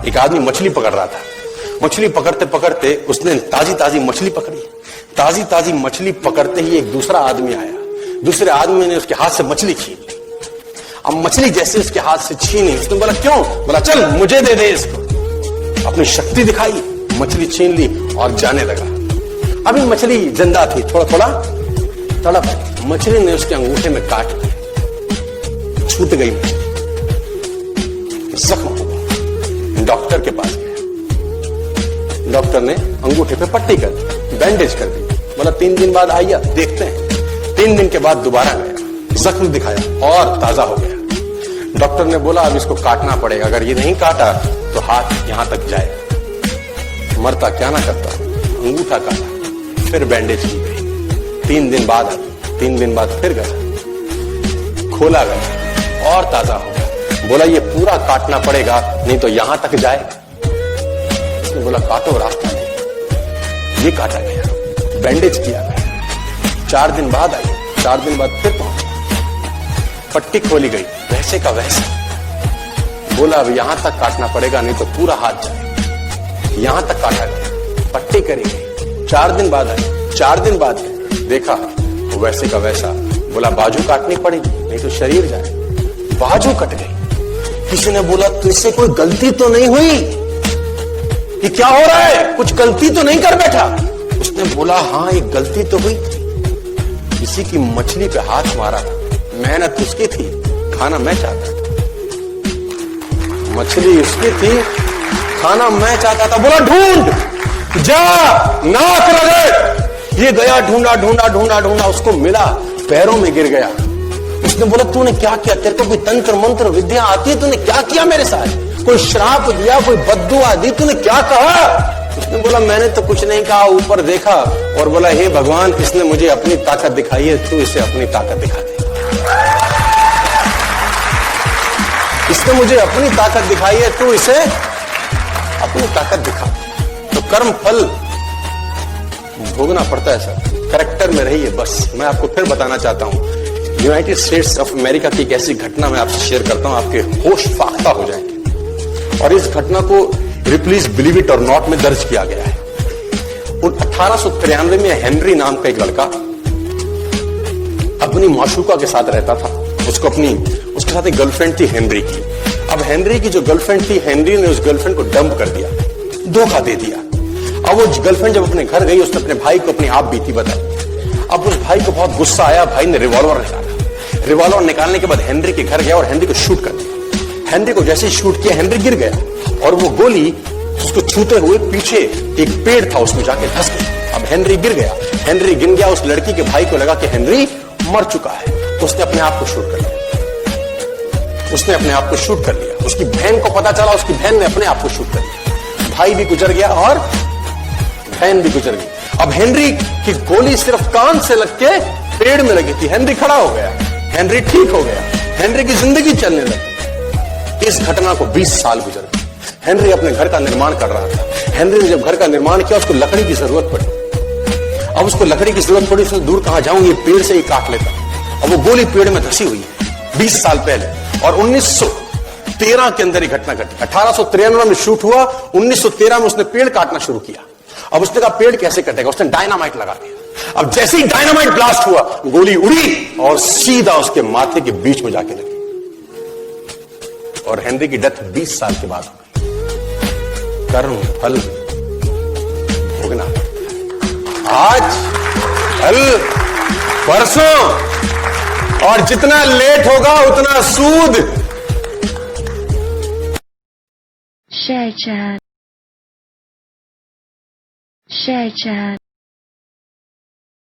एक आदमी मछली पकड़ रहा था। मछली पकड़ते पकड़ते उसने ताजी ताजी मछली पकड़ी। ताजी ताजी मछली पकड़ते ही एक दूसरा आदमी आया। दूसरे आदमी ने उसके हाथ से मछली छीन ली। अब मछली जैसे उसके हाथ से छीनी, उसने बोला क्यों? बोला चल मुझे दे दे इसको। अपनी शक्ति दिखाई, मछली छीन ली और जाने लगा। अभी मछली जिंदा थी, थोड़ा थोड़ा तड़प। मछली ने उसके अंगूठे में काट दिया, छूट गई मछली, जख्म हुआ। डॉक्टर के पास गया। डॉक्टर ने अंगूठे पे पट्टी कर दी, बैंडेज कर दी। बोला 3 दिन बाद आइए देखते हैं। 3 दिन के बाद दोबारा गया, जख्म दिखाया और ताजा हो गया। डॉक्टर ने बोला अब इसको काटना पड़ेगा, अगर ये नहीं काटा तो हाथ यहां तक जाएगा। मरता क्या ना करता, अंगूठा काटा, फिर बैंडेज की गई। 3 दिन बाद आया, 3 दिन बाद फिर गया, खोला गया और ताजा हो गया। बोला ये पूरा काटना पड़ेगा नहीं तो यहां तक जाएगा। उसने बोला काटो, रास्ता नहीं। ये काटा गया, बैंडेज किया गया। 4 दिन बाद आई, 4 दिन बाद फिर पहुंचा, पट्टी खोली गई, वैसे का वैसे। बोला अब यहां तक काटना पड़ेगा नहीं तो पूरा हाथ जाएगा। यहां तक काटा गया, पट्टी करी गई। 4 दिन बाद आई, 4 दिन बाद देखा वैसे का वैसा। बोला बाजू काटनी पड़ेगी नहीं तो शरीर जाए। बाजू कट गई। किसी ने बोला तुझसे कोई गलती तो नहीं हुई? कि क्या हो रहा है, कुछ गलती तो नहीं कर बैठा? उसने बोला हाँ एक गलती तो हुई, किसी की मछली पे हाथ मारा, मेहनत उसकी थी, खाना मैं चाहता था। मछली उसकी थी, खाना मैं चाहता था। बोला ढूंढ, जा, नाक रगड़। ये गया, ढूंढा ढूंढा ढूंढा ढूंढा, उसको मिला, पैरों में गिर गया। उसने बोला तूने क्या किया? तेरे को कोई तंत्र मंत्र विद्या आती है? तूने क्या किया मेरे साथ? कोई श्राप दिया, कोई बद्दुआ दी? तूने क्या कहा? उसने बोला मैंने तो कुछ नहीं कहा, ऊपर देखा और बोला हे भगवान, इसने मुझे अपनी ताकत दिखाई है, तू इसे अपनी ताकत दिखा दे। इसने मुझे अपनी ताकत दिखाई है, तू इसे अपनी ताकत दिखा। तो कर्म फल भोगना पड़ता है सर, करेक्टर में रहिए बस। मैं आपको फिर बताना चाहता हूं, यूनाइटेड स्टेट्स ऑफ अमेरिका की एक ऐसी घटना मैं आपसे शेयर करता हूं, आपके होश फाख्ता हो जाएंगे। और इस घटना को प्लीज बिलीव इट और नॉट में दर्ज किया गया है। 1893 में हेनरी नाम का एक लड़का अपनी माशूका के साथ रहता था। उसके साथ एक गर्लफ्रेंड थी हेनरी की। अब हेनरी की जो गर्लफ्रेंड थी, हेनरी ने उस गर्लफ्रेंड को डंप कर दिया, धोखा दे दिया। अब वो गर्लफ्रेंड जब अपने घर गई, उसने अपने भाई को अपनी आप बीती बताई। अब उस भाई को बहुत गुस्सा आया, भाई ने रिवॉल्वर निकाला। रिवॉल्वर निकालने के बाद हेनरी के घर गया और हेनरी को शूट कर दिया। हेनरी को जैसे ही शूट किया, हेनरी गिर गया और वो गोली उसको छूते हुए पीछे एक पेड़ था, उसमें जाके धंस गई। अब हेनरी गिर गया, हेनरी गिर गया। उस लड़की के भाई को लगा कि हेनरी मर चुका है, तो उसने अपने आप को शूट कर लिया। उसने अपने आप को शूट कर लिया। उसकी बहन को पता चला, उसकी बहन ने अपने आप को शूट कर लिया। भाई भी गुजर गया और बहन भी गुजर गई। अब हेनरी की गोली सिर्फ कान से लग के पेड़ में लगी थी। हेनरी खड़ा हो गया, हेनरी ठीक हो गया, हेनरी की जिंदगी चलने लगी। इस घटना को 20 साल गुजर गए। हेनरी अपने घर का निर्माण कर रहा था। हेनरी ने जब घर का निर्माण किया, उसको लकड़ी की जरूरत पड़ी। अब उसको लकड़ी की जरूरत पड़ी, उसने दूर कहां जाऊं, ये पेड़ से ही काट लेता। अब वो गोली पेड़ में धसी हुई है 20 साल पहले। और 1913 के अंदर ही घटना घटी। 1893 में शूट हुआ, 1913 में उसने पेड़ काटना शुरू किया। अब उसने कहा पेड़ कैसे कटेगा, उसने डायनामाइट लगा दिया। अब जैसे ही डायनामाइट ब्लास्ट हुआ, गोली उड़ी और सीधा उसके माथे के बीच में जाके लगी और हेनरी की डेथ 20 साल के बाद हो गई। कर्म फल भोगना, आज कल परसों, और जितना लेट होगा उतना सूद। Share chat.